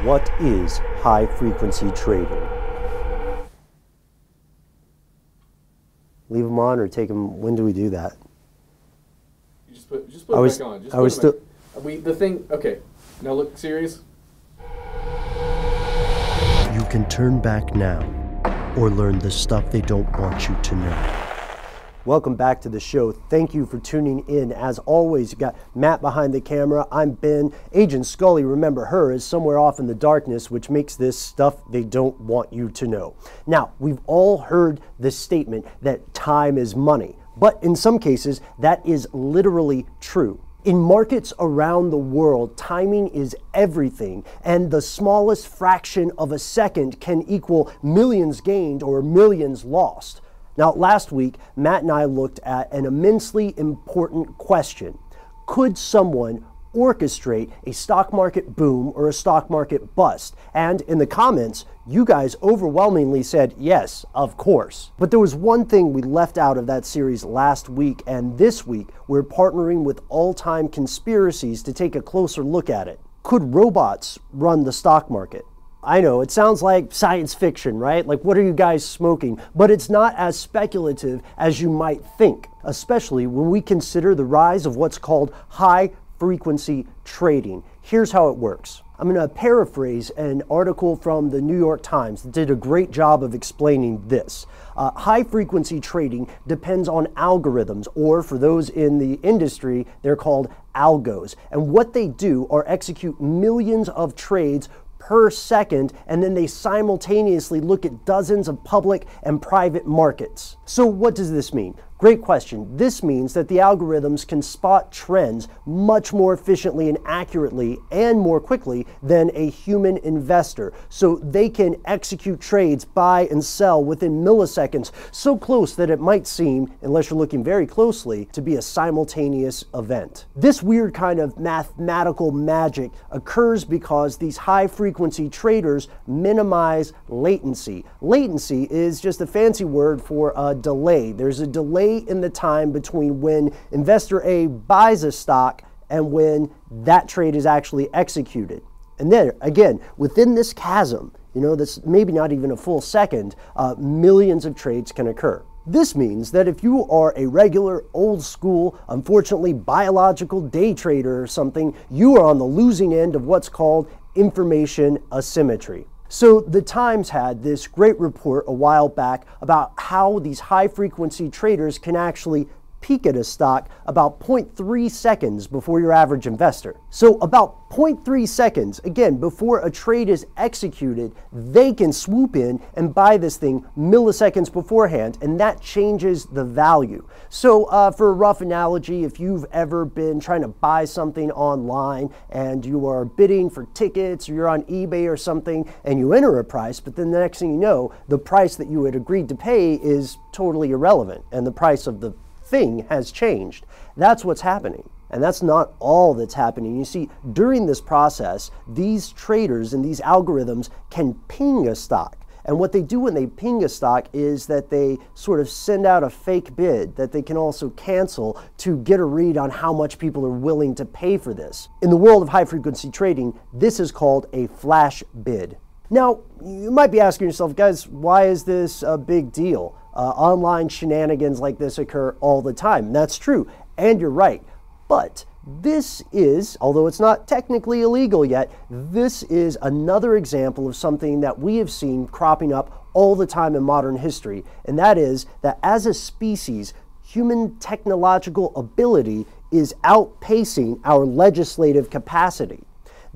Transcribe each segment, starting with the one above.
What is high-frequency trading? Leave them on or take them? When do we do that? You just put it back on. Just put it back. The thing. Okay. Now look serious. You can turn back now, or learn the stuff they don't want you to know. Welcome back to the show. Thank you for tuning in. As always, you got Matt behind the camera. I'm Ben. Agent Scully, remember her, is somewhere off in the darkness, which makes this stuff they don't want you to know. Now, we've all heard the statement that time is money, but in some cases, that is literally true. In markets around the world, timing is everything, and the smallest fraction of a second can equal millions gained or millions lost. Now, last week, Matt and I looked at an immensely important question. Could someone orchestrate a stock market boom or a stock market bust? And in the comments, you guys overwhelmingly said, yes, of course. But there was one thing we left out of that series last week, and this week, we're partnering with All-Time Conspiracies to take a closer look at it. Could robots run the stock market? I know, it sounds like science fiction, right? Like, what are you guys smoking? But it's not as speculative as you might think, especially when we consider the rise of what's called high-frequency trading. Here's how it works. I'm going to paraphrase an article from the New York Times that did a great job of explaining this. High-frequency trading depends on algorithms, or for those in the industry, they're called algos. And what they do are execute millions of trades per second, and then they simultaneously look at dozens of public and private markets. So what does this mean? Great question. This means that the algorithms can spot trends much more efficiently and accurately and more quickly than a human investor. So they can execute trades, buy and sell within milliseconds, so close that it might seem, unless you're looking very closely, to be a simultaneous event. This weird kind of mathematical magic occurs because these high-frequency traders minimize latency. Latency is just a fancy word for a delay. There's a delay in the time between when investor A buys a stock and when that trade is actually executed. And then again, within this chasm, that's maybe not even a full second, millions of trades can occur. This means that if you are a regular, old school, unfortunately biological day trader or something, you are on the losing end of what's called information asymmetry. So the Times had this great report a while back about how these high-frequency traders can actually peak at a stock about 0.3 seconds before your average investor. So about 0.3 seconds, again, before a trade is executed, they can swoop in and buy this thing milliseconds beforehand, and that changes the value. So for a rough analogy, if you've ever been trying to buy something online and you are bidding for tickets, or you're on eBay or something, and you enter a price, but then the next thing you know, the price that you had agreed to pay is totally irrelevant, and the price of the thing has changed. That's what's happening. And that's not all that's happening. You see, during this process, these traders and these algorithms can ping a stock. And what they do when they ping a stock is that they sort of send out a fake bid that they can also cancel to get a read on how much people are willing to pay for this. In the world of high-frequency trading, this is called a flash bid. Now, you might be asking yourself, guys, why is this a big deal? Online shenanigans like this occur all the time. That's true, and you're right. But this is, although it's not technically illegal yet, this is another example of something that we have seen cropping up all the time in modern history, and that is that as a species, human technological ability is outpacing our legislative capacity.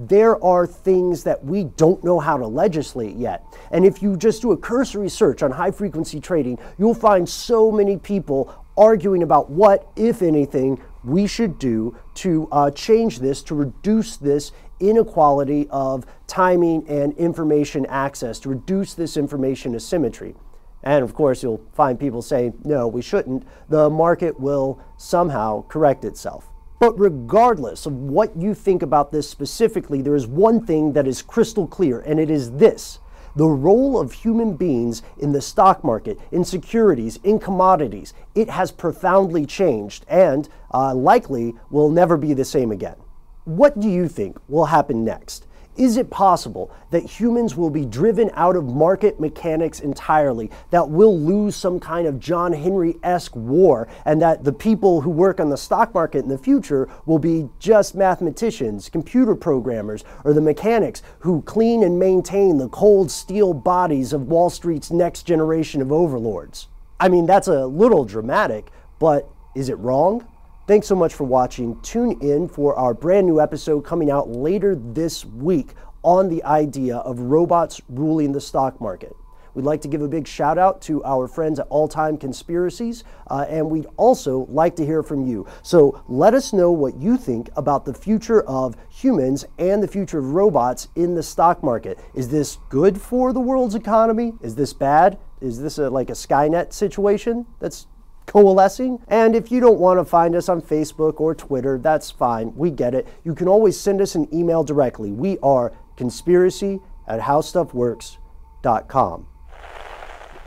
There are things that we don't know how to legislate yet. And if you just do a cursory search on high-frequency trading, you'll find so many people arguing about what, if anything, we should do to change this, to reduce this inequality of timing and information access, to reduce this information asymmetry. And of course, you'll find people saying, no, we shouldn't. The market will somehow correct itself. But regardless of what you think about this specifically, there is one thing that is crystal clear, and it is this. The role of human beings in the stock market, in securities, in commodities, it has profoundly changed and likely will never be the same again. What do you think will happen next? Is it possible that humans will be driven out of market mechanics entirely, that we'll lose some kind of John Henry-esque war, and that the people who work on the stock market in the future will be just mathematicians, computer programmers, or the mechanics who clean and maintain the cold steel bodies of Wall Street's next generation of overlords? I mean, that's a little dramatic, but is it wrong? Thanks so much for watching. Tune in for our brand new episode coming out later this week on the idea of robots ruling the stock market. We'd like to give a big shout out to our friends at All Time Conspiracies, and we'd also like to hear from you. So let us know what you think about the future of humans and the future of robots in the stock market. Is this good for the world's economy? Is this bad? Is this like a Skynet situation that's coalescing? And if you don't want to find us on Facebook or Twitter, that's fine. We get it. You can always send us an email directly. We are conspiracy@howstuffworks.com.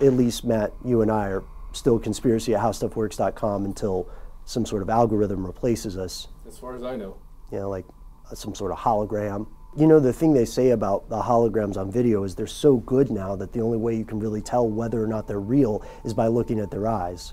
At least, Matt, you and I are still conspiracy@howstuffworks.com until some sort of algorithm replaces us. As far as I know. You know, like some sort of hologram. You know, the thing they say about the holograms on video is they're so good now that the only way you can really tell whether or not they're real is by looking at their eyes.